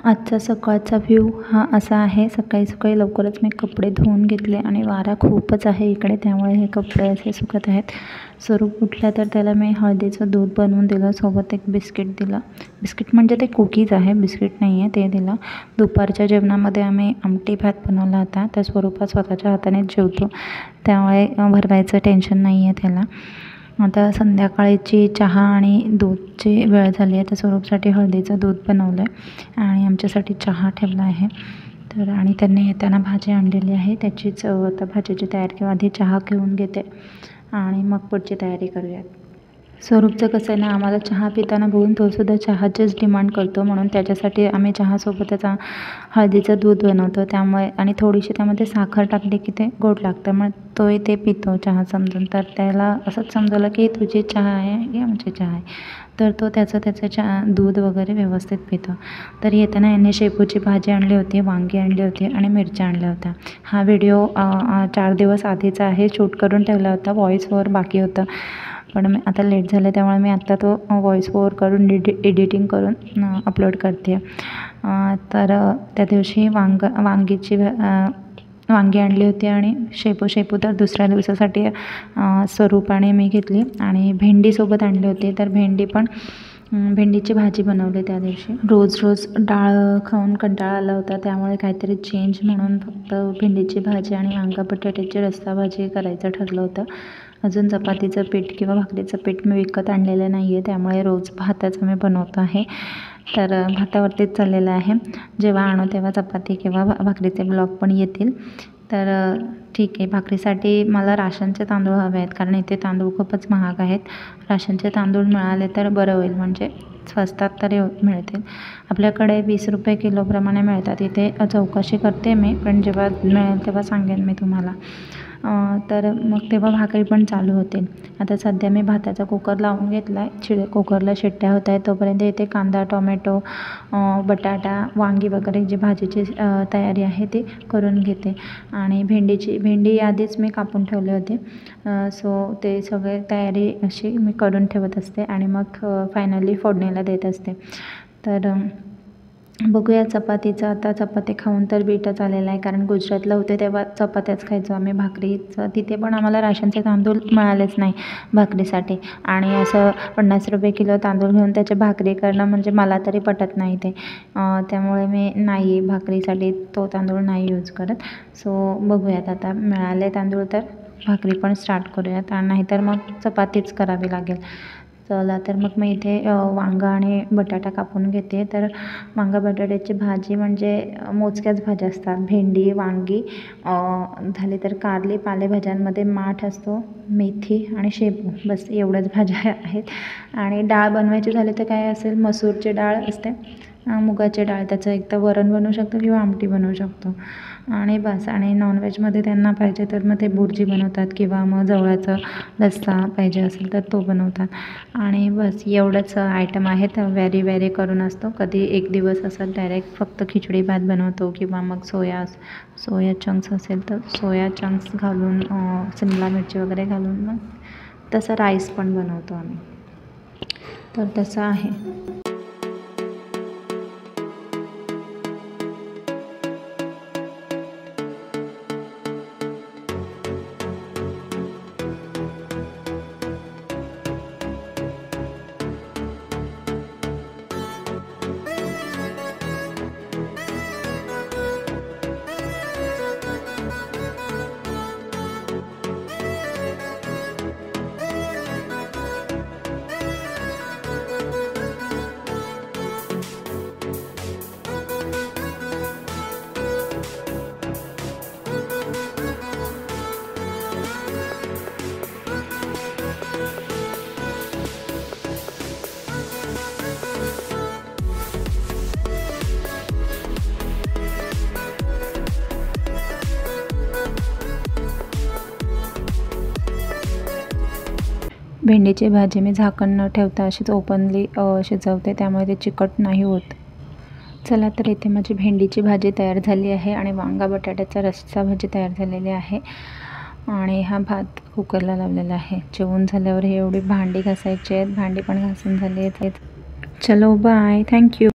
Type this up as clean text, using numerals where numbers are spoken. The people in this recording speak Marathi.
आजचा सकाळचा व्ह्यू हा असा आहे। सकाळी सकाळी लवकरच मी कपडे धुवून घेतले आणि वारा खूपच आहे इकडे, त्यामुळे हे कपडे असे सुकत आहेत। स्वरूप उठला तर त्याला मी हळदीचं दूध बनवून दिलं, सोबत एक बिस्किट दिलं। बिस्किट म्हणजे ते कुकीज आहे, बिस्किट नाही आहे, ते दिलं। दुपारच्या जेवणामध्ये आम्ही आमटी भात बनवला होता, त्या स्वरूपात स्वतःच्या हातानेच जेवतो, त्यामुळे भरवायचं टेन्शन नाही आहे त्याला। आता संध्याकाळची चहा आणि दूधची वेळ झाली आहे, तर स्वरूपसाठी हळदीचं दूध बनवलं आहे आणि आमच्यासाठी चहा ठेवला आहे। तर आणि त्यांनी येताना भाजी आणलेली आहे, त्याचीच आता भाजीची तयारी किंवा आधी चहा घेऊन घेते आणि मग पुढची तयारी करूयात। स्वरूपचं कसं आहे ना, आम्हाला चहा पिताना बघून तोसुद्धा चहाचीच डिमांड करतो, म्हणून त्याच्यासाठी आम्ही चहासोबतच हळदीचं दूध बनवतो, त्यामुळे आणि थोडीशी त्यामध्ये साखर टाकली की ते गोड लागतं, मग तोही ते पितो चहा समजून। तर त्याला असंच समजलं की तुझी चहा आहे की आमची चहा आहे, तर तो त्याचं चहा दूध वगैरे व्यवस्थित पितो। तर येताना यांनी शेपूची भाजी आणली होती, वांगी आणली होती आणि मिरच्या आणल्या होत्या। हा व्हिडिओ 4 दिवस आधीचा आहे, शूट करून ठेवला होता, व्हॉईस ओव्हर बाकी होतं, पण मी आता लेट झालं त्यामुळे मी आत्ता तो व्हॉईस ओव्हर करून एडिटिंग करून अपलोड करते आहे। तर त्या दिवशी वांगी आणली होती आणि शेपू तर दुसऱ्या दिवसासाठी स्वरूपाने मी घेतली आणि भेंडीसोबत आणली होती, तर भेंडीची भाजी बनवली त्या दिवशी। रोज डाळ खाऊन कंटाळा आला होता, त्यामुळे काहीतरी चेंज म्हणून फक्त भेंडीची भाजी आणि वांगा बटाट्याची रस्सा भाजी करायचं ठरलं होतं। अजून चपातीचं पीठ किंवा भाकरीचं पीठ मी विकत आणलेलं नाही आहे, त्यामुळे रोज भातच मी बनवतो आहे, तर भातावरतीच चाललेलं आहे। जेव्हा आणू तेव्हा चपाती किंवा भाकरीचे ब्लॉग पण येतील। तर ठीक आहे, भाकरीसाठी मला राशनचे तांदूळ हवे आहेत, कारण इथे तांदूळ खूपच महाग आहेत। राशनचे तांदूळ मिळाले तर बरं होईल, म्हणजे स्वस्तात तरी मिळतील। आपल्याकडे 20 रुपये किलोप्रमाणे मिळतात, इथे चौकशी करते मी, पण जेव्हा मिळेल तेव्हा सांगेन मी तुम्हाला। तर मग तेव्हा भाकरी पण चालू होतील। आता सध्या मी भाताचा कुकर लावून घेतला आहे, कुकरला शिट्ट्या होत आहेत, तोपर्यंत इथे कांदा, टोमॅटो, बटाटा, वांगी वगैरे जी भाजीची तयारी आहे ती करून घेते। आणि भेंडी आधीच मी कापून ठेवले होते, सो ते सगळे तयारी अशी मी करून ठेवत असते आणि मग फायनली फोडणीला देत असते। तर बघूया चपातीचं, आता चपाती खाऊन तर बीटच आलेला आहे, कारण गुजरातला होते तेव्हा चपात्याच खायचो आम्ही, भाकरीचं तिथे पण आम्हाला राशनचे तांदूळ मिळालेच नाही भाकरीसाठी, आणि असं 50 रुपये किलो तांदूळ घेऊन त्याच्या भाकरी करणं म्हणजे मला तरी पटत नाही ते, त्यामुळे मी नाही भाकरीसाठी तो तांदूळ नाही यूज करत। सो बघूयात, आता मिळाले तांदूळ तर भाकरी पण स्टार्ट करूयात, आणि नाहीतर मग चपातीच करावी लागेल। चला, तर मग मी इथे वांगा आणि बटाटा कापून घेते। तर वांगा बटाट्याची भाजी म्हणजे मोजक्याच भाज्या असतात, भेंडी, वांगी झाली तर कारली, पालेभाज्यांमध्ये माठ असतो, मेथी आणि शेपू, बस एवढ्याच भाज्या आहेत। आणि डाळ बनवायची झाली तर काय असेल, मसूरची डाळ असते, मुगाची डाळ, त्याचं एकतर वरण बनवू शकतो किंवा आमटी बनवू शकतो, आणि बस। आणि नॉनव्हेजमध्ये त्यांना पाहिजे तर मग ते बुर्जी बनवतात किंवा मग जवळचं रस्सा पाहिजे असेल तर तो बनवतात, आणि बस एवढंच आयटम आहेत। व्हेरी करून असतो, कधी एक दिवस असं डायरेक्ट फक्त खिचडी भात बनवतो, किंवा मग सोया चंक्स असेल तर सोया चंक्स घालून शिमला मिरची वगैरे घालून मग तसं राईस पण बनवतो आम्ही, तर तसं आहे। भेंडीची भाजी मी झाकण न ठेवता अशीच ओपनली शिजवते, त्यामुळे ते चिकट नाही होत। चला, तर इथे माझी भेंडीची भाजी तयार झाली आहे आणि वांगा बटाट्याचा रस्सा भाजी तयार झालेली आहे, आणि हा भात कुकरला लावलेला आहे। जेवण झाल्यावर हे एवढी भांडी घासायची आहेत, भांडी पण घासून झाली आहेत। चलो, बाय, थँक्यू।